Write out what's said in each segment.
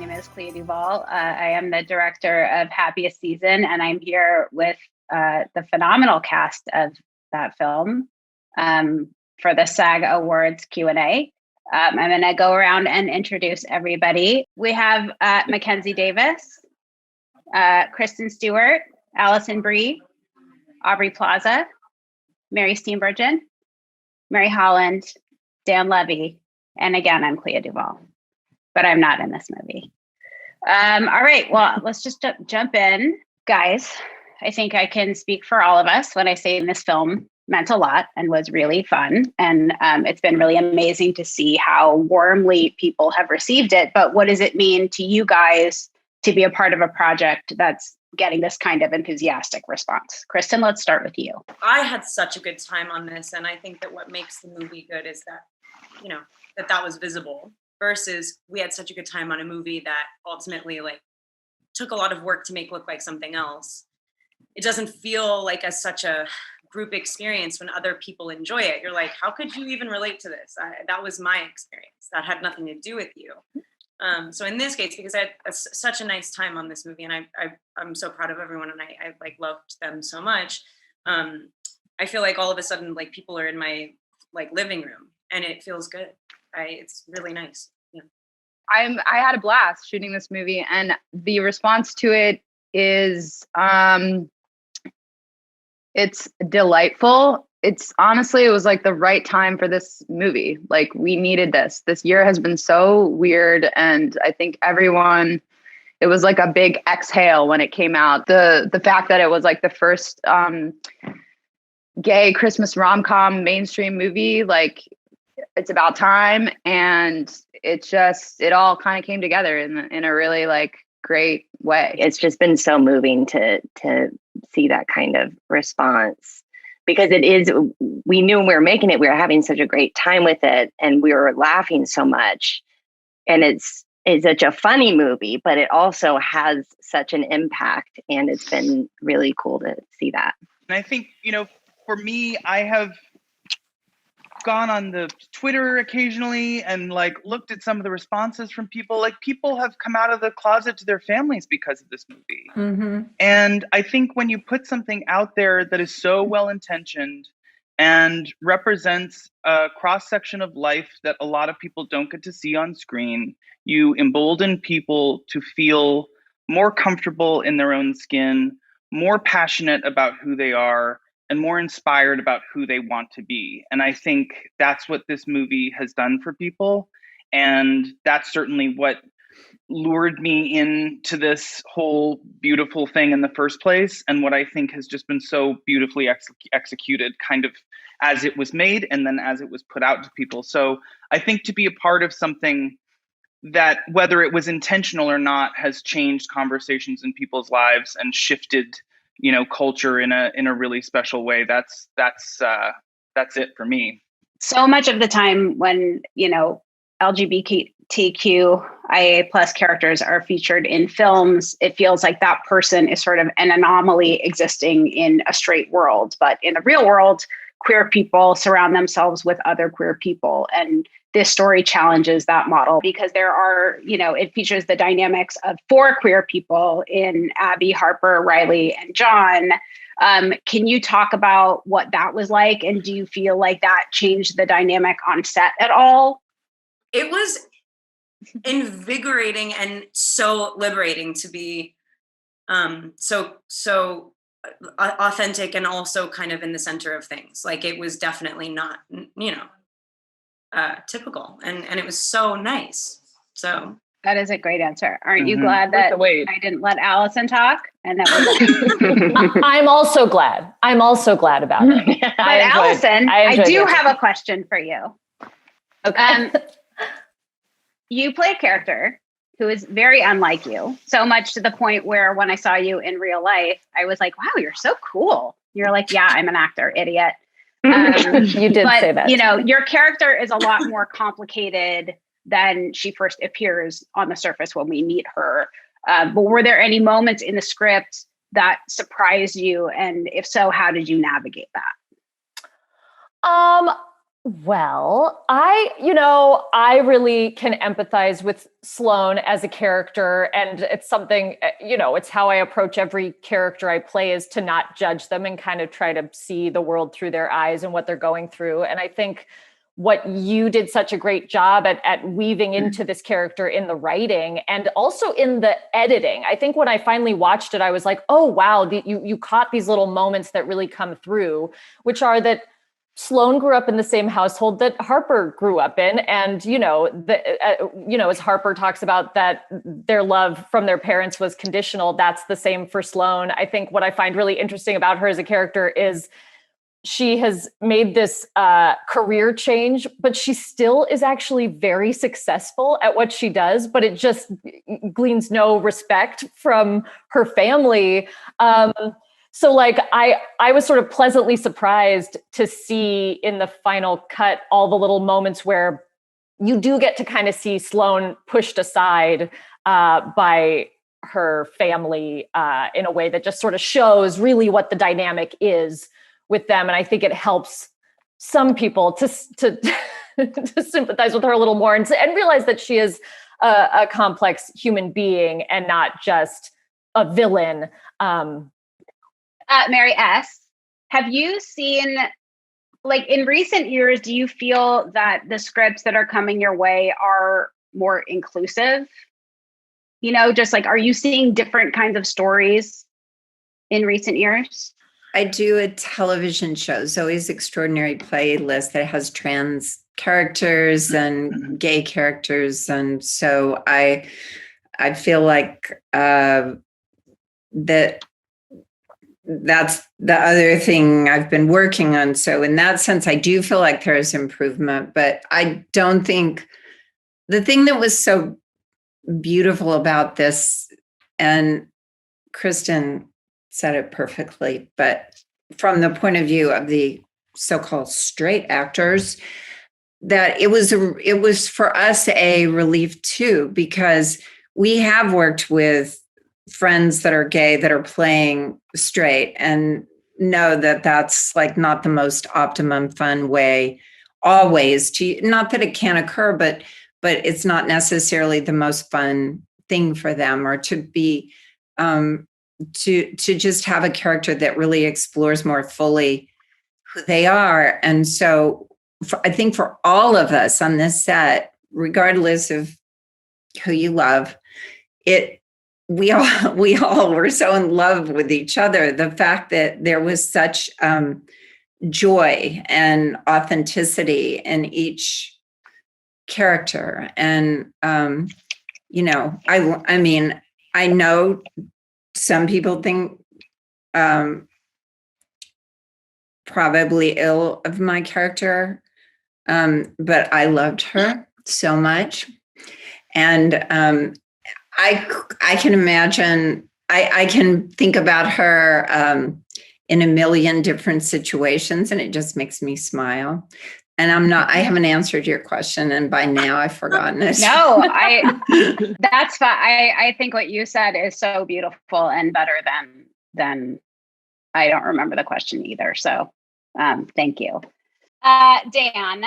name is Clea Duvall. I am the director of Happiest season, and I'm here with the phenomenal cast of that film for the SAG Awards Q&A. I'm going to go around and introduce everybody. We have Mackenzie Davis, Kristen Stewart, Alison Brie, Aubrey Plaza, Mary Steenburgen, Mary Holland, Dan Levy, and again, I'm Clea Duvall, but I'm not in this movie. All right, well, let's just jump in. Guys, I think I can speak for all of us when I say this film meant a lot and was really fun. And it's been really amazing to see how warmly people have received it. But what does it mean to you guys to be a part of a project that's getting this kind of enthusiastic response? Kristen, let's start with you. I had such a good time on this. And I think that what makes the movie good is that, you know, that was visible versus we had such a good time on a movie that ultimately took a lot of work to make look like something else. It doesn't feel like such a group experience when other people enjoy it. You're like, how could you even relate to this? That was my experience. That had nothing to do with you. So in this case, because I had such a nice time on this movie, and I'm so proud of everyone, and I loved them so much. I feel like all of a sudden, people are in my living room, and it feels good. It's really nice. Yeah. I had a blast shooting this movie, and the response to it is it's delightful. It's honestly, it was the right time for this movie. We needed this. This year has been so weird, and I think everyone, it was a big exhale when it came out. The fact that it was the first gay Christmas rom-com mainstream movie, it's about time. And it all kind of came together in a really great way. It's just been so moving to see that kind of response, because we knew when we were making it, we were having such a great time with it, and we were laughing so much. And it's such a funny movie, but it also has such an impact, and it's been really cool to see that. And I think, for me, I have gone on the Twitter occasionally and looked at some of the responses from people. People have come out of the closet to their families because of this movie. Mm-hmm. And I think when you put something out there that is so well-intentioned and represents a cross-section of life that a lot of people don't get to see on screen, you embolden people to feel more comfortable in their own skin, more passionate about who they are, and more inspired about who they want to be. And I think that's what this movie has done for people. And that's certainly what lured me into this whole beautiful thing in the first place. And what I think has just been so beautifully executed kind of as it was made and then as it was put out to people. So I think to be a part of something that, whether it was intentional or not, has changed conversations in people's lives and shifted culture in a really special way. That's it for me. So much of the time when, LGBTQIA plus characters are featured in films, it feels like that person is sort of an anomaly existing in a straight world. But in the real world, queer people surround themselves with other queer people. And this story challenges that model because there are, it features the dynamics of 4 queer people in Abby, Harper, Riley, and John. Can you talk about what that was like? And do you feel like that changed the dynamic on set at all? It was invigorating and so liberating to be so authentic and also kind of in the center of things. It was definitely not, typical, and it was so nice. So that is a great answer. Aren't you glad that I didn't let Allison talk? And that was I'm also glad. I'm also glad about it. But Allison, I do have a question for you. Okay. You play a character who is very unlike you, so much to the point where when I saw you in real life, I was like, wow, you're so cool. You're like, yeah, I'm an actor, idiot. You did say that. Your character is a lot more complicated than she first appears on the surface when we meet her. But were there any moments in the script that surprised you? And if so, how did you navigate that? Well, I really can empathize with Sloane as a character, and it's something, it's how I approach every character I play, is to not judge them and kind of try to see the world through their eyes and what they're going through. And I think what you did such a great job at weaving into this character in the writing and also in the editing. I think when I finally watched it, I was like, oh, wow, you caught these little moments that really come through, which are that Sloane grew up in the same household that Harper grew up in. And, as Harper talks about that their love from their parents was conditional, that's the same for Sloane. I think what I find really interesting about her as a character is she has made this career change, but she still is actually very successful at what she does, but it just gleans no respect from her family. So I was sort of pleasantly surprised to see in the final cut all the little moments where you do get to kind of see Sloane pushed aside by her family in a way that just sort of shows really what the dynamic is with them. And I think it helps some people to to sympathize with her a little more and realize that she is a complex human being and not just a villain. Mary S., have you seen, in recent years, do you feel that the scripts that are coming your way are more inclusive? Are you seeing different kinds of stories in recent years? I do a television show, Zoe's Extraordinary Playlist, that has trans characters and gay characters. And so I feel like that's the other thing I've been working on. So in that sense, I do feel like there's improvement, but I don't think the thing that was so beautiful about this, and Kristen said it perfectly, but from the point of view of the so-called straight actors, that it was for us a relief too, because we have worked with friends that are gay that are playing straight and know that that's not the most optimum fun way always to, not that it can't occur, but it's not necessarily the most fun thing for them, or to be to just have a character that really explores more fully who they are. And so I think for all of us on this set, regardless of who you love, we all were so in love with each other. The fact that there was such joy and authenticity in each character. And, I know some people think probably ill of my character, but I loved her so much. And I can imagine, I can think about her in a million different situations, and it just makes me smile. And I haven't answered your question, and by now I've forgotten it. No, that's fine. I think what you said is so beautiful and better than I don't remember the question either. So thank you. Dan,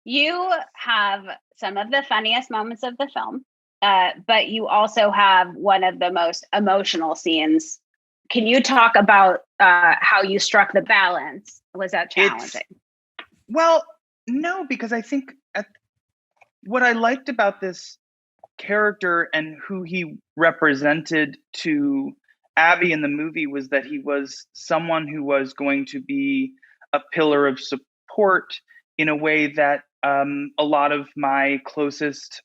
you have some of the funniest moments of the film. But you also have one of the most emotional scenes. Can you talk about how you struck the balance? Was that challenging? Well, no, because I think what I liked about this character and who he represented to Abby in the movie was that he was someone who was going to be a pillar of support in a way that a lot of my closest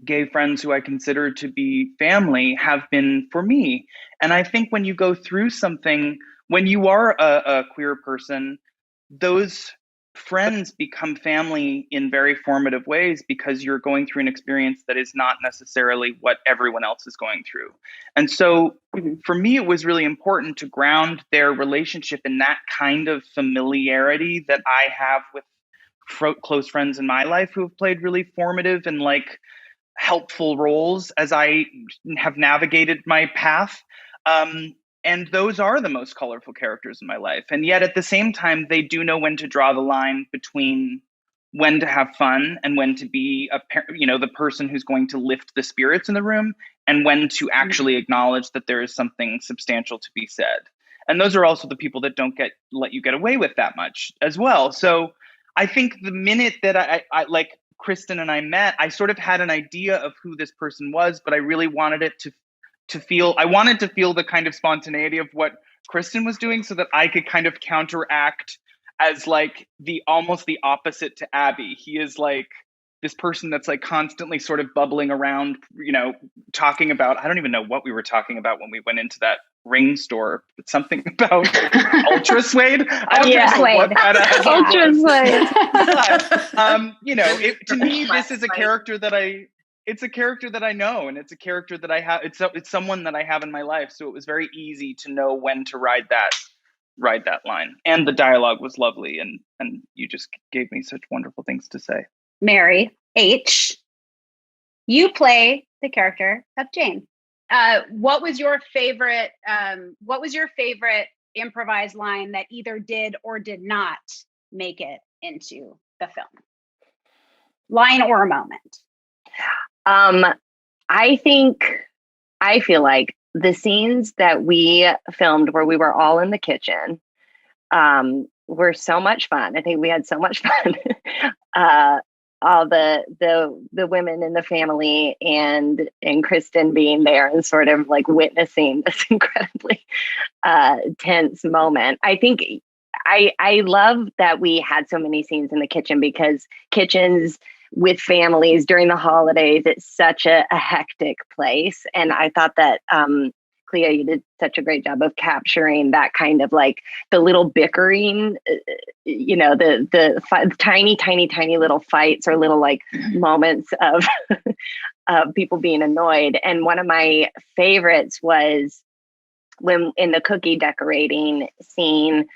gay friends who I consider to be family have been for me. And I think when you go through something, when you are a queer person, those friends become family in very formative ways, because you're going through an experience that is not necessarily what everyone else is going through. And so for me, it was really important to ground their relationship in that kind of familiarity that I have with close friends in my life who have played really formative and helpful roles as I have navigated my path. And those are the most colorful characters in my life. And yet at the same time, they do know when to draw the line between when to have fun and when to be the person who's going to lift the spirits in the room, and when to actually acknowledge that there is something substantial to be said. And those are also the people that don't let you get away with that much as well. So I think the minute that I like Kristen and I met, I sort of had an idea of who this person was, but I really wanted it to feel the kind of spontaneity of what Kristen was doing, so that I could kind of counteract as like almost the opposite to Abby. He is like this person that's like constantly sort of bubbling around, talking about, I don't even know what we were talking about when we went into that ring store, but something about Ultra Suede. I don't know what that Ultra Suede. To me, this is a character that it's a character that I know, and it's a character that I have. It's someone that I have in my life. So it was very easy to know when to ride that line. And the dialogue was lovely, and you just gave me such wonderful things to say. Mary H., you play the character of Jane. What was your favorite improvised line that either did or did not make it into the film? Line or moment? I feel like the scenes that we filmed where we were all in the kitchen were so much fun. I think we had so much fun. All the women in the family and Kristen being there and sort of like witnessing this incredibly tense moment. I think I love that we had so many scenes in the kitchen, because kitchens with families during the holidays, it's such a hectic place. And I thought that Clea, you did such a great job of capturing that kind of like the little bickering, the tiny little fights, or little like moments of people being annoyed. And one of my favorites was when in the cookie decorating scene,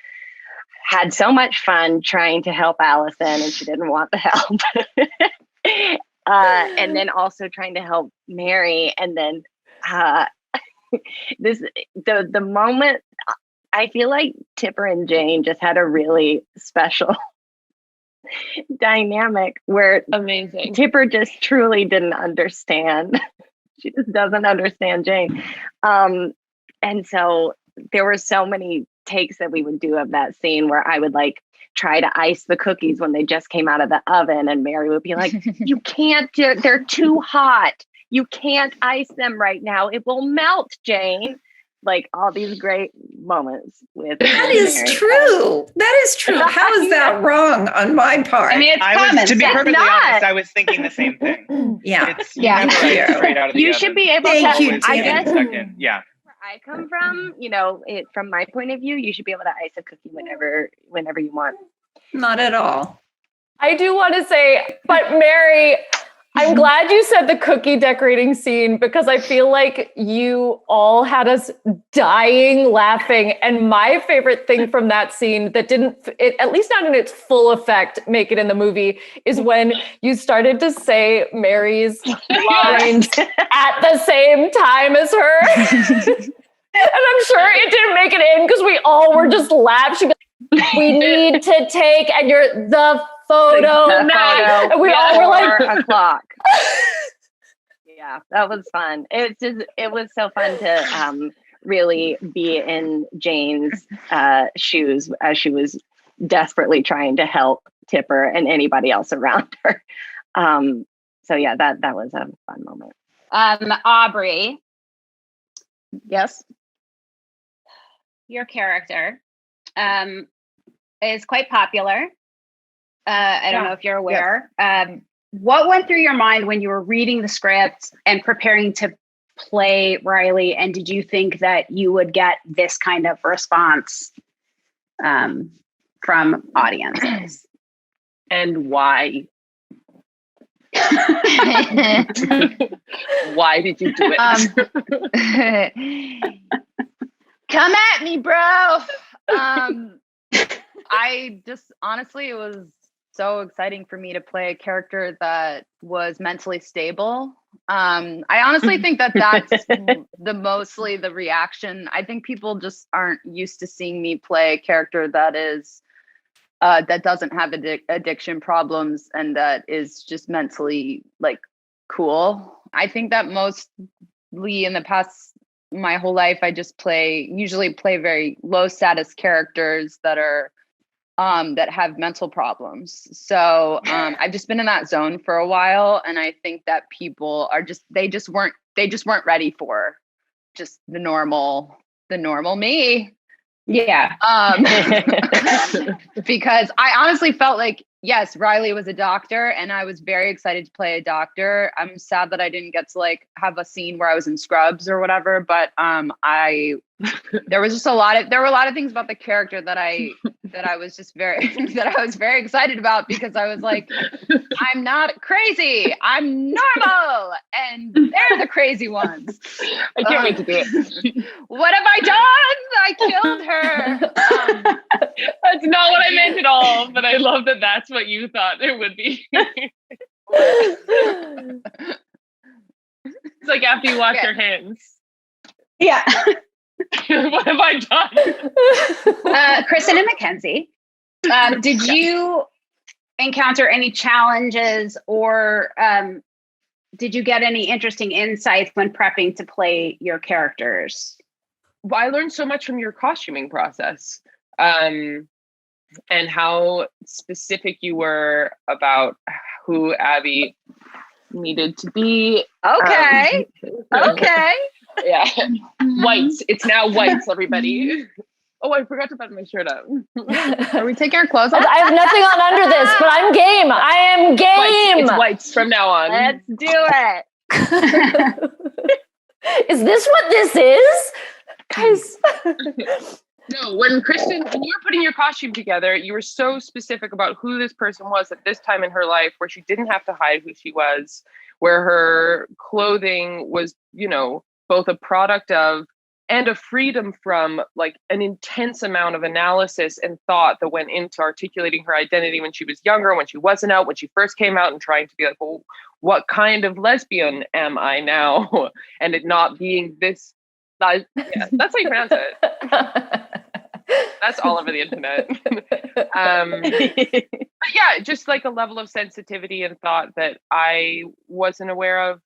had so much fun trying to help Allison, and she didn't want the help. And then also trying to help Mary. And then the moment, I feel like Tipper and Jane just had a really special dynamic where Amazing. Tipper just truly didn't understand. She just doesn't understand Jane. And so there were so many takes that we would do of that scene where I would like try to ice the cookies when they just came out of the oven, and Mary would be like, you can't, they're too hot. You can't ice them right now. It will melt, Jane. Like all these great moments with That is Mary. true. That is true. How is that wrong on my part? I mean, it's common. To be sense. perfectly honest, I was thinking the same thing. Yeah. It's never straight out of the You oven. should be able Thank to, you, I Jen. guess, Second. Yeah. where I come from, from my point of view, you should be able to ice a cookie whenever you want. Not at all. I do want to say, but Mary, I'm glad you said the cookie decorating scene, because I feel like you all had us dying laughing. And my favorite thing from that scene that didn't, at least not in its full effect, make it in the movie, is when you started to say Mary's lines at the same time as her. And I'm sure it didn't make it in because we all were just laughing. We need to take, and you're the photo, and we all were like, 4 o'clock. Yeah, that was fun. It was so fun to really be in Jane's shoes as she was desperately trying to help Tipper and anybody else around her. So yeah, that was a fun moment. Aubrey, Yes. your character is quite popular. I don't know if you're aware. What went through your mind when you were reading the script and preparing to play Riley? And did you think that you would get this kind of response from audiences? And why? Why did you do it? Come at me, bro. I just honestly, it was so exciting for me to play a character that was mentally stable. I honestly think that that's mostly the reaction. I think people just aren't used to seeing me play a character that is that doesn't have addiction problems and that is just mentally like cool. I think that mostly in the past my whole life I just usually play very low status characters that are that have mental problems. So I've just been in that zone for a while, and I think that people are they just weren't ready for just the normal me. Yeah. Because I honestly felt like, yes, Riley was a doctor and I was very excited to play a doctor. I'm sad that I didn't get to like have a scene where I was in scrubs or whatever, but there was just there were a lot of things about the character that I was just that I was very excited about, because I was like, I'm not crazy, I'm normal, and they're the crazy ones. I can't wait to do it. What have I done? I killed her. That's not what I meant at all, but I love that that's what you thought it would be. It's like after you wash your hands. Yeah. What have I done? Kristen and Mackenzie, did you encounter any challenges, or did you get any interesting insights when prepping to play your characters? Well, I learned so much from your costuming process, and how specific you were about who Abby needed to be. Okay. Okay. Yeah. Whites. It's now whites, everybody. Oh, I forgot to button my shirt up. Are we taking our clothes off? I have nothing on under this, but I'm game. I am game. It's whites from now on. Let's do it. Is this what this is? Guys. No, when you were putting your costume together, you were so specific about who this person was at this time in her life, where she didn't have to hide who she was, where her clothing was, both a product of and a freedom from like an intense amount of analysis and thought that went into articulating her identity when she was younger, when she wasn't out, when she first came out, and trying to be like, well, what kind of lesbian am I now? And it not being this. That's how you pronounce it. That's all over the internet. But yeah, just like a level of sensitivity and thought that I wasn't aware of,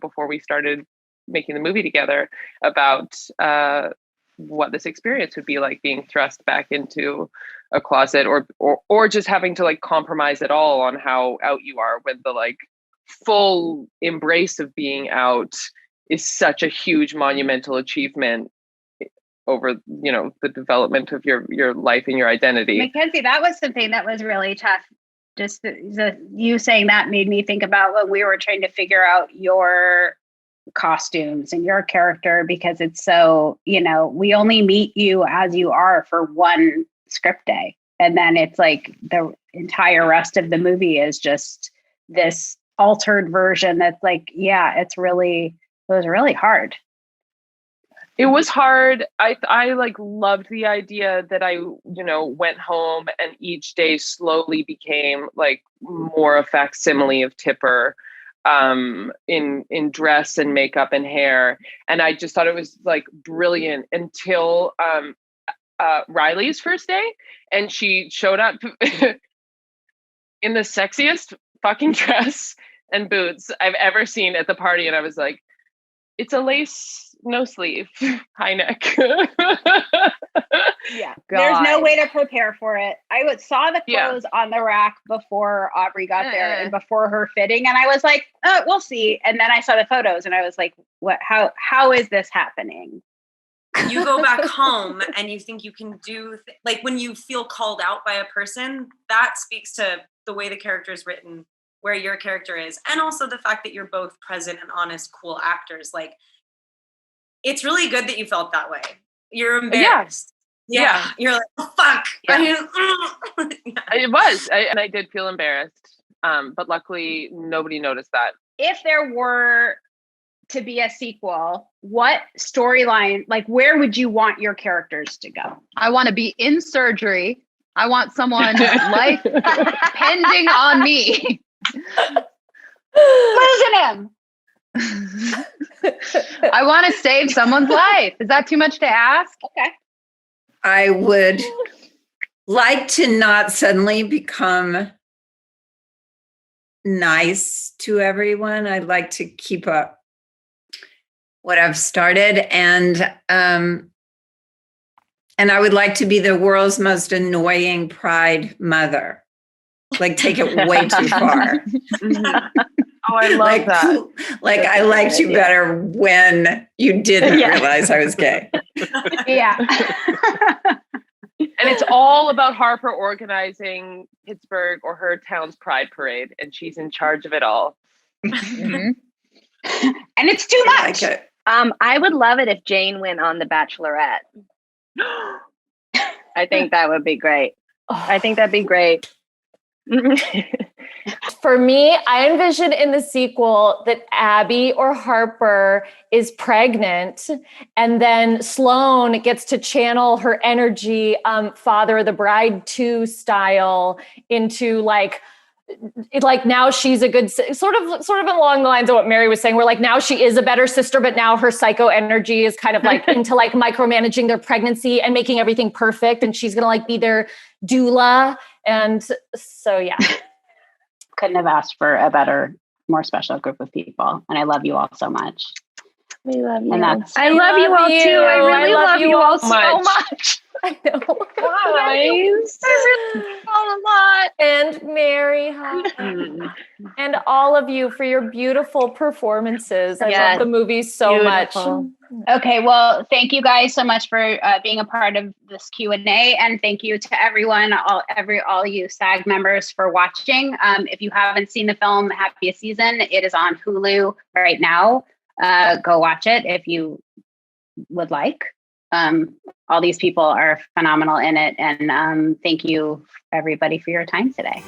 before we started making the movie together, about what this experience would be like, being thrust back into a closet, or just having to like compromise at all on how out you are, when the like full embrace of being out is such a huge monumental achievement over, the development of your life and your identity. Mackenzie, that was something that was really tough. Just you saying that made me think about when we were trying to figure out your costumes and your character, because it's so, we only meet you as you are for one script day. And then it's like the entire rest of the movie is just this altered version that's like, it was really hard. It was hard. I like loved the idea that I, went home and each day slowly became like more a facsimile of Tipper, in dress and makeup and hair. And I just thought it was like brilliant until Riley's first day, and she showed up in the sexiest fucking dress and boots I've ever seen at the party. And I was like, it's a lace, no sleeve, high neck. Yeah. There's no way to prepare for it. I saw the clothes on the rack before Aubrey got there and before her fitting. And I was like, oh, we'll see. And then I saw the photos and I was like, what, how is this happening? You go back home and you think you can do, like when you feel called out by a person, that speaks to the way the character is written, where your character is. And also the fact that you're both present and honest, cool actors. Like, it's really good that you felt that way. You're embarrassed. Yeah. You're like, oh, fuck. Yeah. It was. I did feel embarrassed. But luckily nobody noticed that. If there were to be a sequel, what storyline, like where would you want your characters to go? I want to be in surgery. I want someone's life pending on me. Losing him. I want to save someone's life. Is that too much to ask? Okay. I would like to not suddenly become nice to everyone. I'd like to keep up what I've started, and I would like to be the world's most annoying pride mother. Like, take it way too far. Oh, I love that. Like, I liked you better when you didn't realize I was gay. Yeah. And it's all about Harper organizing Pittsburgh or her town's pride parade, and she's in charge of it all. And it's too much. I like it. I would love it if Jane went on The Bachelorette. I think that would be great. I think that'd be great. For me, I envision in the sequel that Abby or Harper is pregnant, and then Sloane gets to channel her energy, Father of the Bride 2 style, into like now she's a good, sort of along the lines of what Mary was saying, where like now she is a better sister, but now her psycho energy is kind of like into like micromanaging their pregnancy and making everything perfect, and she's gonna like be their doula. And so, yeah. Couldn't have asked for a better, more special group of people. And I love you all so much. We love you. And that's, I love you all too. I really love you all so much. much. I know. Guys. I really fall a lot. And Mary Holland. And all of you for your beautiful performances. I love the movie so much. okay, well, thank you guys so much for being a part of this Q&A, and thank you to everyone, all you SAG members for watching. If you haven't seen the film Happiest Season, it is on Hulu right now. Go watch it if you would like. All these people are phenomenal in it, and thank you everybody for your time today.